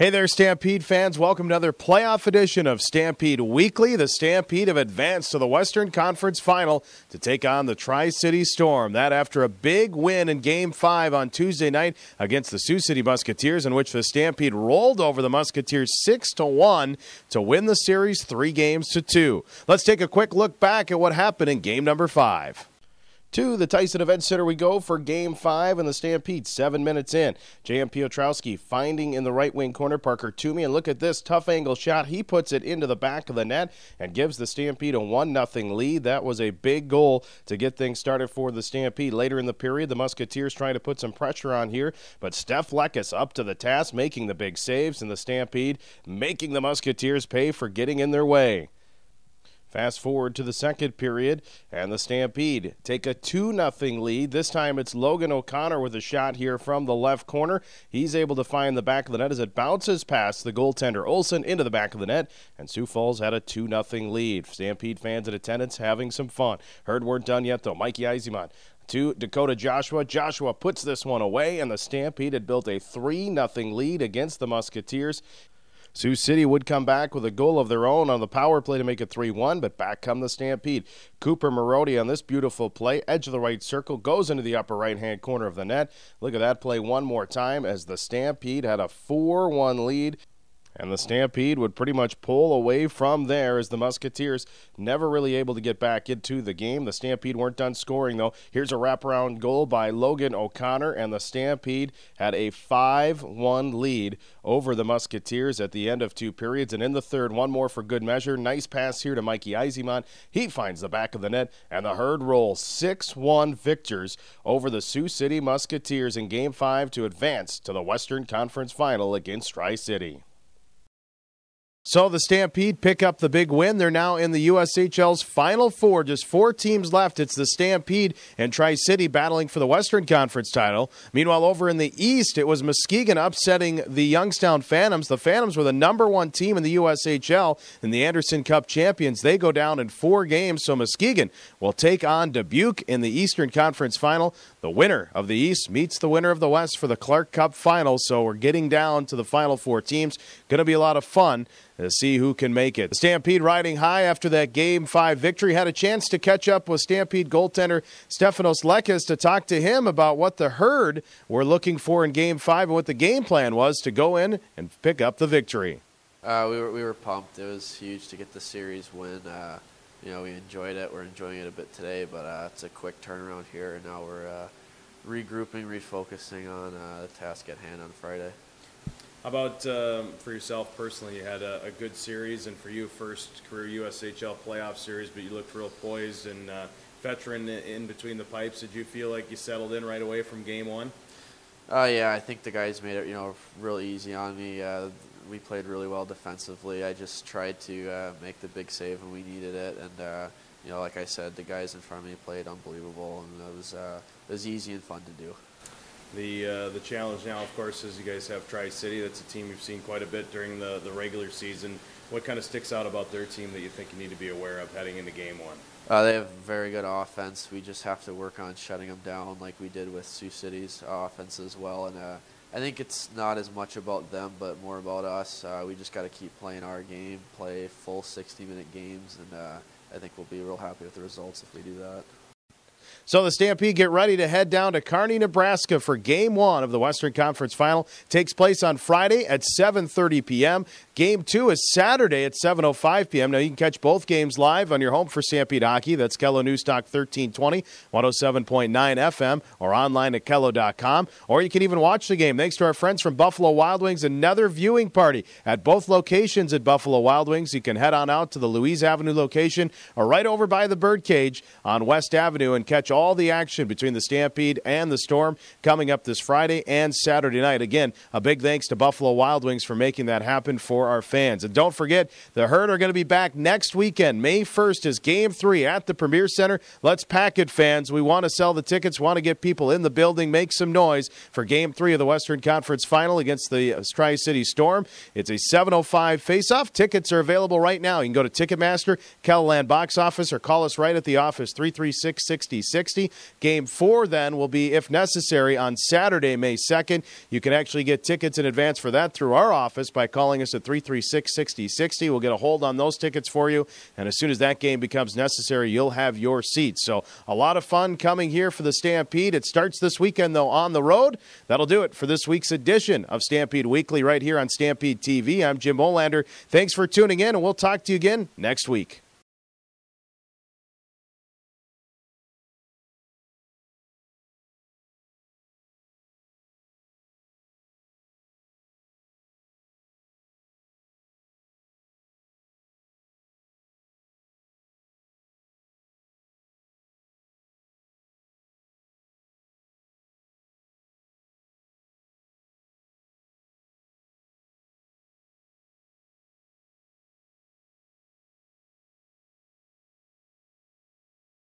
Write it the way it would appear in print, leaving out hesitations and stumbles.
Hey there, Stampede fans. Welcome to another playoff edition of Stampede Weekly. The Stampede have advanced to the Western Conference Final to take on the Tri-City Storm. That after a big win in Game 5 on Tuesday night against the Sioux City Musketeers, in which the Stampede rolled over the Musketeers 6-1 to win the series 3-2. Let's take a quick look back at what happened in Game number 5. To the Tyson Event Center we go for Game 5 and the Stampede 7 minutes in. J.M. Piotrowski finding in the right wing corner Parker Toomey, and look at this tough angle shot. He puts it into the back of the net and gives the Stampede a 1-0 lead. That was a big goal to get things started for the Stampede. Later in the period, the Musketeers trying to put some pressure on here, but Stef Lekas up to the task, making the big saves, and the Stampede making the Musketeers pay for getting in their way. Fast forward to the second period, and the Stampede take a 2-0 lead. This time it's Logan O'Connor with a shot here from the left corner. He's able to find the back of the net as it bounces past the goaltender Olsen into the back of the net, and Sioux Falls had a 2-0 lead. Stampede fans in attendance having some fun. Herd weren't done yet, though. Mikey Eiseman to Dakota Joshua. Joshua puts this one away, and the Stampede had built a 3-0 lead against the Musketeers. Sioux City would come back with a goal of their own on the power play to make it 3-1, but back come the Stampede. Cooper Marody on this beautiful play, edge of the right circle, goes into the upper right-hand corner of the net. Look at that play one more time as the Stampede had a 4-1 lead. And the Stampede would pretty much pull away from there as the Musketeers never really able to get back into the game. The Stampede weren't done scoring, though. Here's a wraparound goal by Logan O'Connor, and the Stampede had a 5-1 lead over the Musketeers at the end of two periods. And in the third, one more for good measure. Nice pass here to Mikey Eiseman. He finds the back of the net, and the Herd roll 6-1 victors over the Sioux City Musketeers in Game 5 to advance to the Western Conference Final against Tri-City. So the Stampede pick up the big win. They're now in the USHL's Final Four. Just 4 teams left. It's the Stampede and Tri-City battling for the Western Conference title. Meanwhile, over in the East, it was Muskegon upsetting the Youngstown Phantoms. The Phantoms were the #1 team in the USHL and the Anderson Cup champions. They go down in 4 games, so Muskegon will take on Dubuque in the Eastern Conference Final. The winner of the East meets the winner of the West for the Clark Cup Final, so we're getting down to the Final 4 teams. Going to be a lot of fun to see who can make it. The Stampede riding high after that Game 5 victory. Had a chance to catch up with Stampede goaltender Stefanos Lekas to talk to him about what the Herd were looking for in Game 5 and what the game plan was to go in and pick up the victory. We were pumped. It was huge to get the series win. We enjoyed it. We're enjoying it a bit today, but it's a quick turnaround here, and now we're regrouping, refocusing on the task at hand on Friday. How about for yourself personally? You had a good series, and for you, first career USHL playoff series, but you looked real poised and veteran in between the pipes. Did you feel like you settled in right away from Game 1? Yeah, I think the guys made it real easy on me. We played really well defensively. I just tried to make the big save when we needed it, and like I said, the guys in front of me played unbelievable, and it was easy and fun to do. The challenge now, of course, is you guys have Tri-City. That's a team you've seen quite a bit during the regular season. What kind of sticks out about their team that you think you need to be aware of heading into Game 1? They have very good offense. We just have to work on shutting them down like we did with Sioux City's offense as well. And I think it's not as much about them, but more about us. We just got to keep playing our game, play full 60-minute games, and I think we'll be real happy with the results if we do that. So the Stampede get ready to head down to Kearney, Nebraska for Game 1 of the Western Conference Final. Takes place on Friday at 7:30 p.m. Game 2 is Saturday at 7:05 p.m. Now, you can catch both games live on your home for Stampede Hockey. That's Kello Newstalk 1320, 107.9 FM, or online at Kello.com. Or you can even watch the game thanks to our friends from Buffalo Wild Wings. Another viewing party at both locations at Buffalo Wild Wings. You can head on out to the Louise Avenue location or right over by the Birdcage on West Avenue and catch all the action between the Stampede and the Storm coming up this Friday and Saturday night. Again, a big thanks to Buffalo Wild Wings for making that happen for our fans. And don't forget, the Herd are going to be back next weekend. May 1st is Game 3 at the Premier Center. Let's pack it, fans. We want to sell the tickets, want to get people in the building, make some noise for Game 3 of the Western Conference Final against the Tri-City Storm. It's a 7:05 face-off. Tickets are available right now. You can go to Ticketmaster, Kellaland box office, or call us right at the office, 336-66. 60. Game 4 then will be, if necessary, on Saturday, May 2nd. You can actually get tickets in advance for that through our office by calling us at 336-6060. We'll get a hold on those tickets for you, and as soon as that game becomes necessary, you'll have your seats. So a lot of fun coming here for the Stampede. It starts this weekend, though, on the road. That'll do it for this week's edition of Stampede Weekly right here on Stampede TV. I'm Jim Olander. Thanks for tuning in, and we'll talk to you again next week.